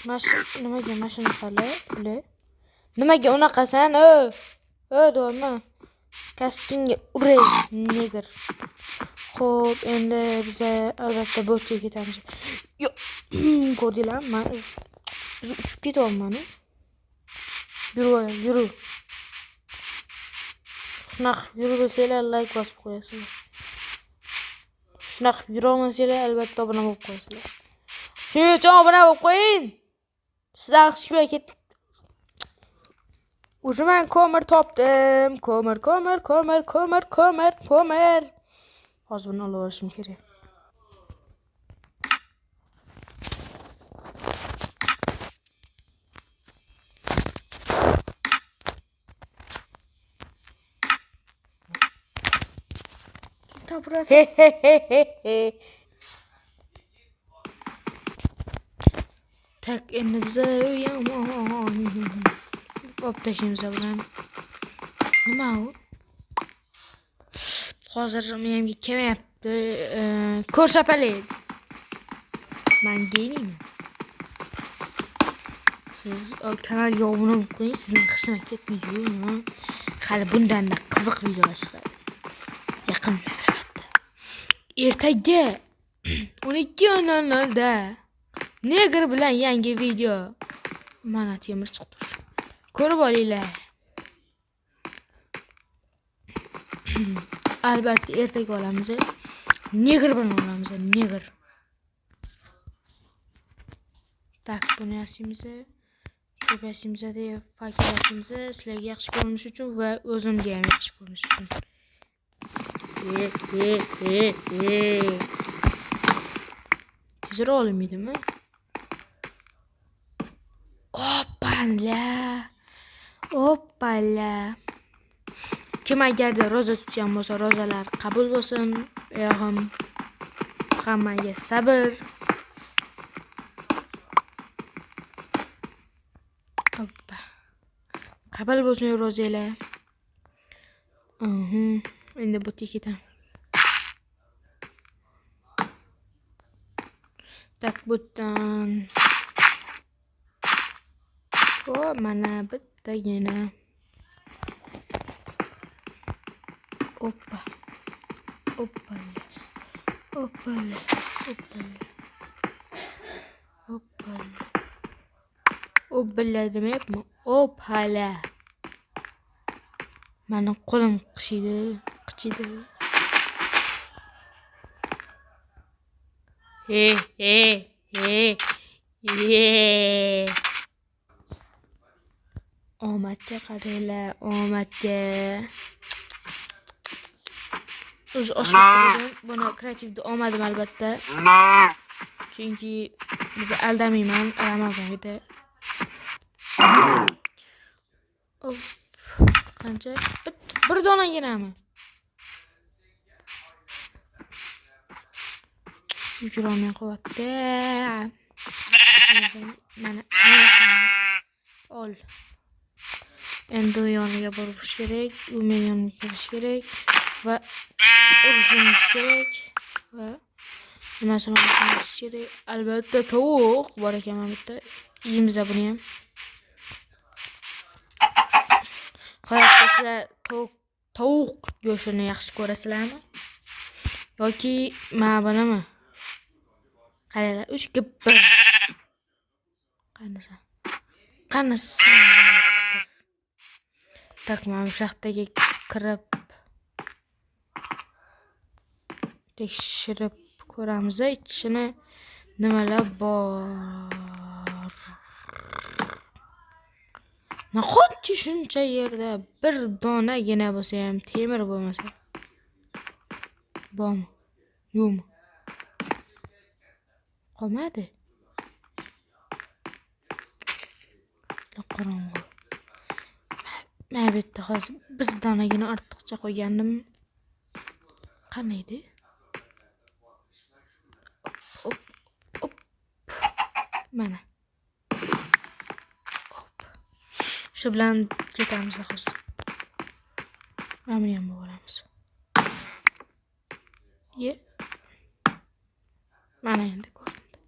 Nimaga mashina qali? Puli. Nimaga unaqasan? Do'rma. Kaskingga uray, neger. Xo'p, endi biz albatta botga ketamiz. Yo, ko'rdinglarmi? Men uchib ketyapman. Yuru. Shunaqa yurib bo'lsanglar like bosib qo'yasizlar. Shunaqa yura olmasanglar albatta obuna bo'lib qo'yasizlar. Shuning uchun obuna bo'lib qo'ying. Sizlar chiqib ket. Уже men ko'mir topdim. Ko'mir. Hozir buni olib olishim kerak. Tak endi biz olib tashlaymiz bilan. Nima u? Hozir menga kelmayapti. Ko'rsapalik. Men geyniyman. Siz kanalga obuna bo'lib qo'ying, sizning xizmat ketmaydi-yu. Hali bundan qiziq videolar chiqadi. Yaqinda albatta. Ertaga 12:00 da Neger bilan yangi video. Mana temir chiqdi. Ko'rib olinglar. Albatta ertaga olamiz. Neger bilan olamiz, neger. Tak, buni yasaymiz. Ko'payimiz deb fakirimiz sizlarga yaxshi ko'rinish uchun va o'zimga ham yaxshi ko'rinish uchun. Tezroq olmaydimi? Hoppala. Kim agarda roza tutgan bo'lsa, rozalar qabul bo'lsin. Ham hammaga sabr. Hoppa. Qabul bo'lsin rozalar. Endi bu tikidan. Tak butdan. Mana bittagina. Hoppala demayapman. Hoppala. Mani qo'lim qichidi. Omadga qaranglar, omadga. O'zi oshqo'ydim. Buni kreativda olmadim albatta. Chunki biz aldamayman, Ramazon edi. Qancha? Bir donaginami? Yugurolmay qo'yapti. Mana ol. Endi u yoniga borish kerak, u men yonimga kelish kerak va urishimiz kerak va nimasini olishimiz kerak. Albatta tovuq bor ekan mana bitta. Yeymiz buni ham. Hayotda sizlar tovuq go'shtini yaxshi ko'rasizlarmi? Yoki mana bunimi? Qaranglar, 3 ga 1. Qanisi? Tak, mana shaxtaga kirib tekshirib ko'ramiz, ichini nimalar bor. Nahotki shuncha yerda bir donagina bo'lsa ham temir bo'lmasa. Bormi? Yo'qmi? Qolmadi. Qorong'u. Men bu yerda hozir bir donagina ortiqcha qo'ygandim. Qanday edi? Mana. Shu bilan ketamiz hozir. Mana ham bo'lamiz. Mana endi ko'rindi.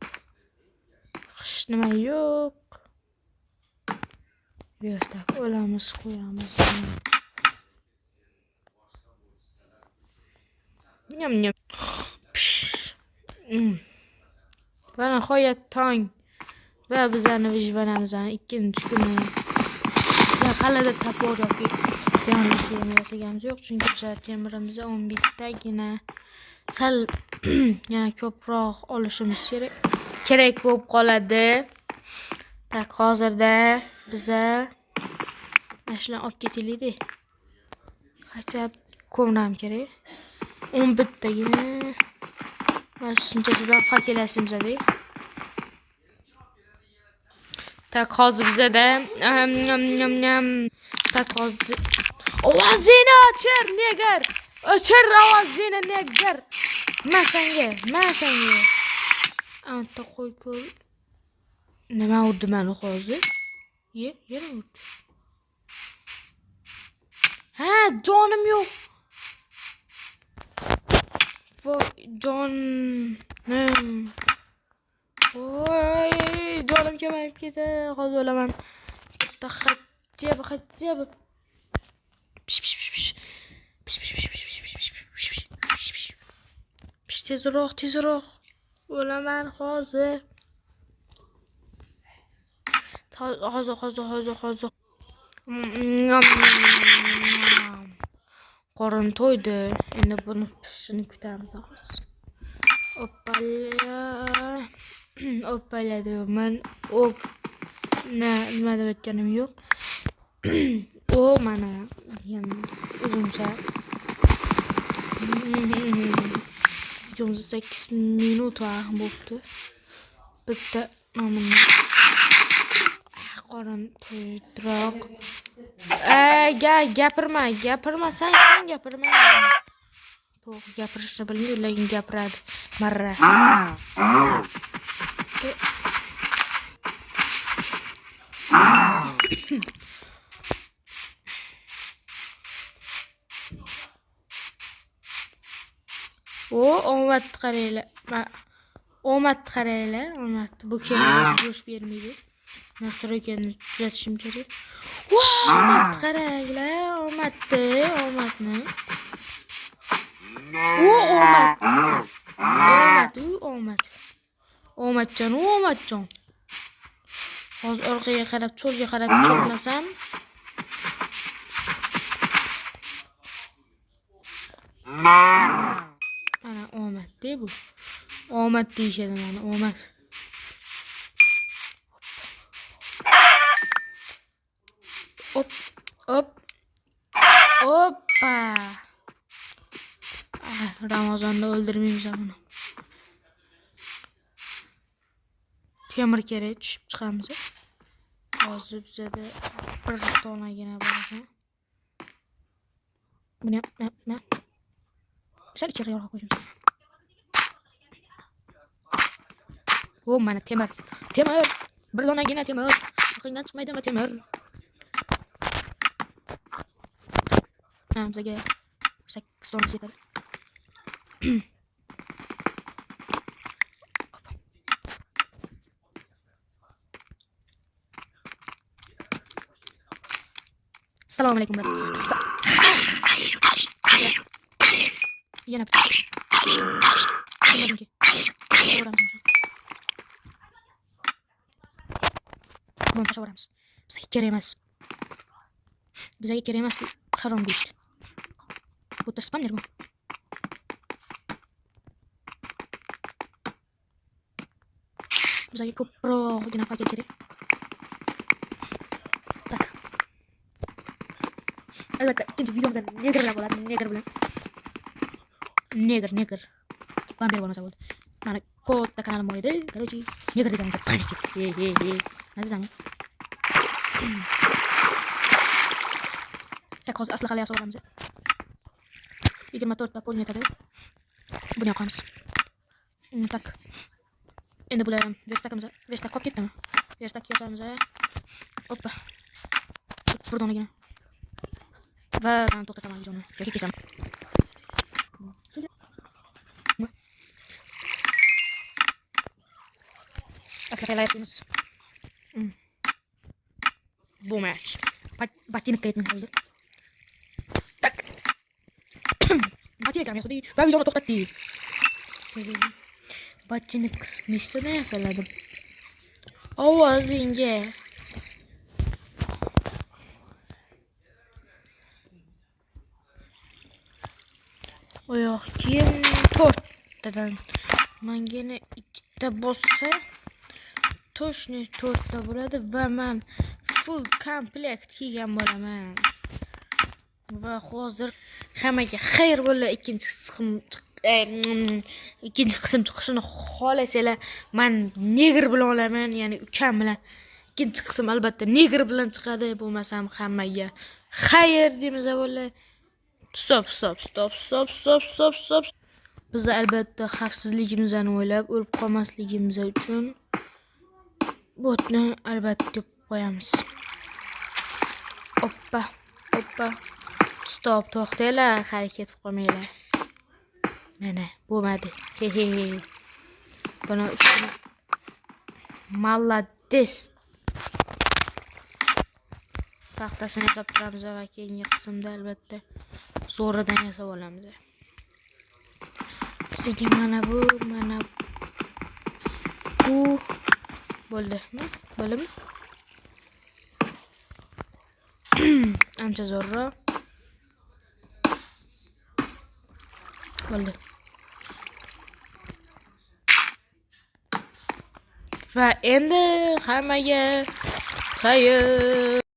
nima yo'q. Verstak olamiz, qo'yamiz. Nyam nyam. Va nihoyat tong va bizlarni vijvanamizdan ikkinchi kuni bizlar qalada tapor yoki temir yasagamiz yo'q, chunki bizlar temirimizni 11 tagina sal yana ko'proq olishimiz kerak bo'lib qoladi. Tak, hozirda biza mashina olib ketaylik-da. Qancha ko'mram kerak? 11 tagina. Mana shunchasidan fakelasimiz-da. Tak, hozir bizada tak, hozir ovozini o'chir, negar. O'chir ovozini, negar. Masanga. Anta qo'y. Nima urdi meni hozir? Yana urdi. Ha, jonim yo'q. Voy, jonim. Voy, jonim kamayib ketdi. Hozir o'laman. Bitta xatjab. Tezroq. O'laman hozir. Hozir. Qorin to'ydi. Endi buni pishishini kutamiz hozir. Oppala deyman. Nima deb aytganim yo'q. O mana o'zimcha. Videomiz 8 minut bo'libdi. Bitta mana qorin to'ydroq. Gapirmasang sen gapirma. To'g'ri gapirishni bilmaydi, lekin gapiradi. Marra. Omad qaraylar. Bu kelin bo'sh bermaydi. Nastroykani tuzatishim kerak. Omad qaranglar, omadni. Omadjon. Hozir orqaga qarab, cho'lga qarab ketmasam. Mana omad-da bu. Omad deyishadi mana, omad. Hoppa. Ramazonda o'ldirmaymiz buni. Temir kerak, tushib chiqamiz. Hozir bizada bir tonagina bor ekan. Buni sal ichariroq qo'yamiz. Mana temir. Bir donagina temir. Qiyindan chiqmaydimi temir? Bizga 8 dona yetadi. Assalomu alaykum. Yana bitta. Bunu tashavoramiz. Bizga kerak emas. Bu harom go'sht. Bu da spamler bu. Bizga ko'proqgina paket kerak. Tak. Albatta, ikkinchi videomizda negerlar bo'ladi, neger bilan. Neger. Bamber bo'lmasa bo'ldi. Mana katta kanalim bor edi. Короче, neger deganimga panik ketdi. Azizam. Tak, hozir aslahalar yasavoramiz. 24 ta polni yetadi. Buni yoqamiz. Tak. Endi bular verstak qolib ketdimi? Verstak yasamiz. Hoppa. Bir donagina. Va men to'xtataman videoni. Yoki kesaman. Aslahalar yasaymiz. bo'lmayapti. Botinik qaytmay qoldi. Tak. Botinik ham yasadi va videoni to'xtatdi. Botinik nechtadan yasaladim? Ovozingga. Oyoq kiyim 4tadan. Mangana 2ta bo'lsa, toshni 4ta bo'ladi va men full komplekt kiygan bo'laman. Va hozir hammaga xayr bo'ldi. Ikkinchi qism chiqishini xohlasanglar, men negr bilan olaman, ya'ni ukam bilan. Ikkinchi qism albatta negr bilan chiqadi, bo'lmasam hammaga xayr deymiz avvalo. Stop. Biz albatta xavfsizligimizni o'ylab, o'lib qolmasligimiz uchun botni albatta qo'yamiz. Oppa. Stop, to'xtanglar, harakat qilmanglar. Mana, bo'lmadi. Buni ustini malades. Taxtasini yasab turamiz va keyingi qismda albatta zo'ridan yasab olamiz. Bizga mana bu bo'ldimi? Ancha zo'rroq bo'ldi. Va endi hammaga xayr.